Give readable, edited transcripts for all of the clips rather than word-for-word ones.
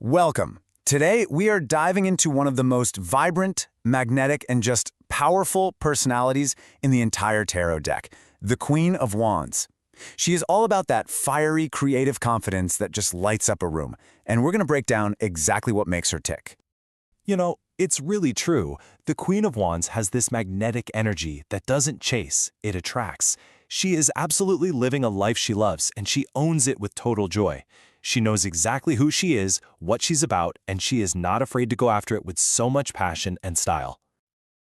Welcome. Today, we are diving into one of the most vibrant, magnetic, and just powerful personalities in the entire tarot deck, the Queen of Wands. She is all about that fiery, creative confidence that just lights up a room, and we're going to break down exactly what makes her tick. You know, it's really true. The Queen of Wands has this magnetic energy that doesn't chase, it attracts. She is absolutely living a life she loves, and she owns it with total joy. She knows exactly who she is, what she's about, and she is not afraid to go after it with so much passion and style.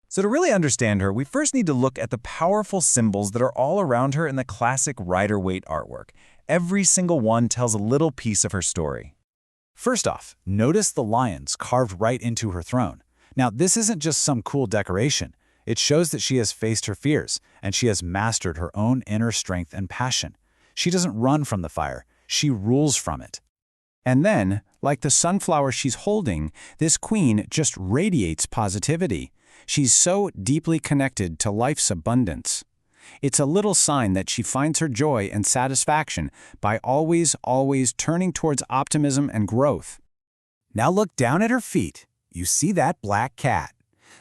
So to really understand her, we first need to look at the powerful symbols that are all around her in the classic Rider-Waite artwork. Every single one tells a little piece of her story. First off, notice the lions carved right into her throne. Now, this isn't just some cool decoration. It shows that she has faced her fears, and she has mastered her own inner strength and passion. She doesn't run from the fire. She rules from it. And then, like the sunflower she's holding, this queen just radiates positivity. She's so deeply connected to life's abundance. It's a little sign that she finds her joy and satisfaction by always turning towards optimism and growth. Now look down at her feet. You see that black cat.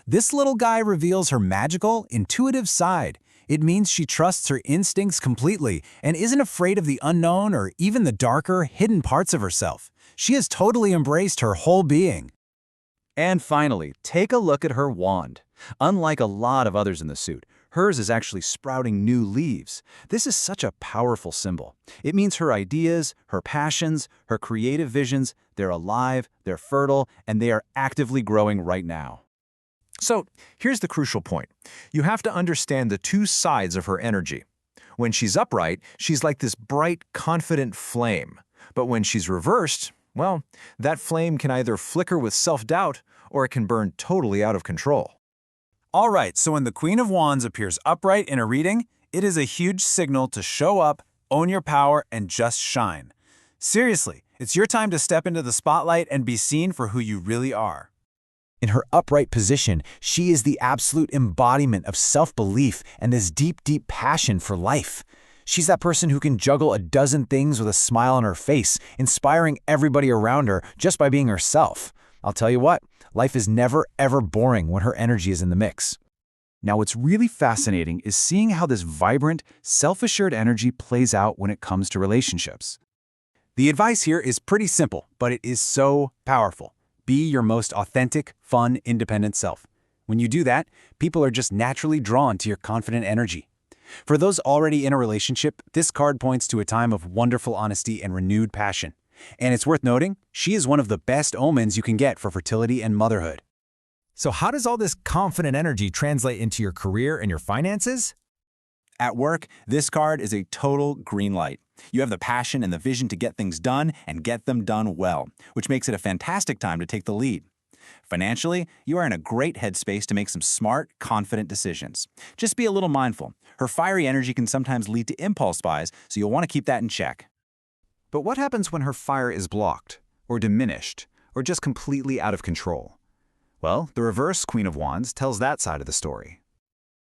This little guy reveals her magical, intuitive side. It means she trusts her instincts completely and isn't afraid of the unknown or even the darker, hidden parts of herself. She has totally embraced her whole being. And finally, take a look at her wand. Unlike a lot of others in the suit, hers is actually sprouting new leaves. This is such a powerful symbol. It means her ideas, her passions, her creative visions, they're alive, they're fertile, and they are actively growing right now. So, here's the crucial point. You have to understand the two sides of her energy. When she's upright, she's like this bright, confident flame. But when she's reversed, well, that flame can either flicker with self-doubt or it can burn totally out of control. All right, so when the Queen of Wands appears upright in a reading, it is a huge signal to show up, own your power, and just shine. Seriously, it's your time to step into the spotlight and be seen for who you really are. In her upright position, she is the absolute embodiment of self-belief and this deep passion for life. She's that person who can juggle a dozen things with a smile on her face, inspiring everybody around her just by being herself. I'll tell you what, life is never, ever boring when her energy is in the mix. Now, what's really fascinating is seeing how this vibrant, self-assured energy plays out when it comes to relationships. The advice here is pretty simple, but it is so powerful. Be your most authentic, fun, independent self. When you do that, people are just naturally drawn to your confident energy. For those already in a relationship, this card points to a time of wonderful honesty and renewed passion. And it's worth noting, she is one of the best omens you can get for fertility and motherhood. So how does all this confident energy translate into your career and your finances? At work, this card is a total green light. You have the passion and the vision to get things done and get them done well, which makes it a fantastic time to take the lead. Financially, you are in a great headspace to make some smart, confident decisions. Just be a little mindful. Her fiery energy can sometimes lead to impulse buys, so you'll want to keep that in check. But what happens when her fire is blocked, or diminished, or just completely out of control? Well, the reverse Queen of Wands tells that side of the story.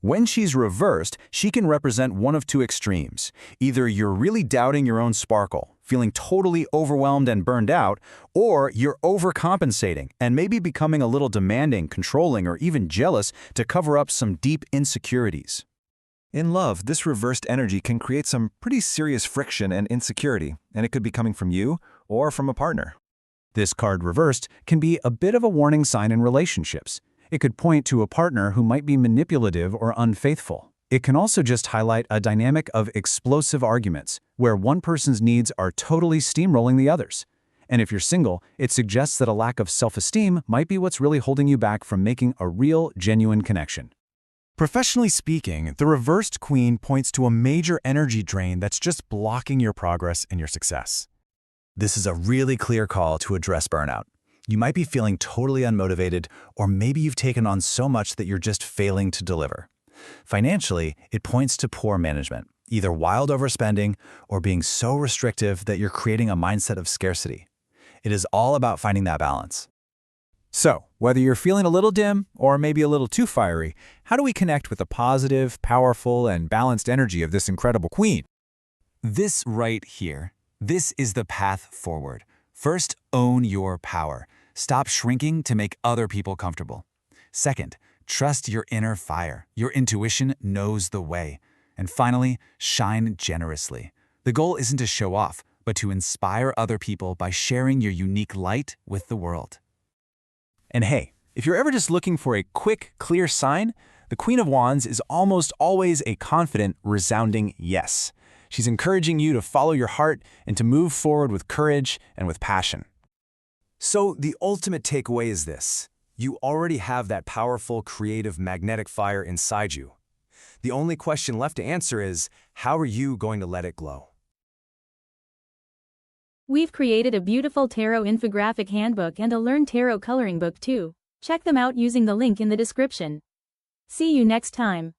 When she's reversed, she can represent one of two extremes. Either you're really doubting your own sparkle, feeling totally overwhelmed and burned out, or you're overcompensating and maybe becoming a little demanding, controlling, or even jealous to cover up some deep insecurities. In love, this reversed energy can create some pretty serious friction and insecurity, and it could be coming from you or from a partner. This card reversed can be a bit of a warning sign in relationships. It could point to a partner who might be manipulative or unfaithful. It can also just highlight a dynamic of explosive arguments, where one person's needs are totally steamrolling the others. And if you're single, it suggests that a lack of self-esteem might be what's really holding you back from making a real, genuine connection. Professionally speaking, the reversed queen points to a major energy drain that's just blocking your progress and your success. This is a really clear call to address burnout. You might be feeling totally unmotivated, or maybe you've taken on so much that you're just failing to deliver. Financially, it points to poor management, either wild overspending or being so restrictive that you're creating a mindset of scarcity. It is all about finding that balance. So, whether you're feeling a little dim or maybe a little too fiery, how do we connect with the positive, powerful, and balanced energy of this incredible queen? This right here, this is the path forward. First, own your power. Stop shrinking to make other people comfortable. Second, trust your inner fire. Your intuition knows the way. And finally, shine generously. The goal isn't to show off, but to inspire other people by sharing your unique light with the world. And hey, if you're ever just looking for a quick, clear sign, the Queen of Wands is almost always a confident, resounding yes. She's encouraging you to follow your heart and to move forward with courage and with passion. So the ultimate takeaway is this. You already have that powerful, creative, magnetic fire inside you. The only question left to answer is, how are you going to let it glow? We've created a beautiful Tarot Infographic Handbook and a Learn Tarot coloring book too. Check them out using the link in the description. See you next time.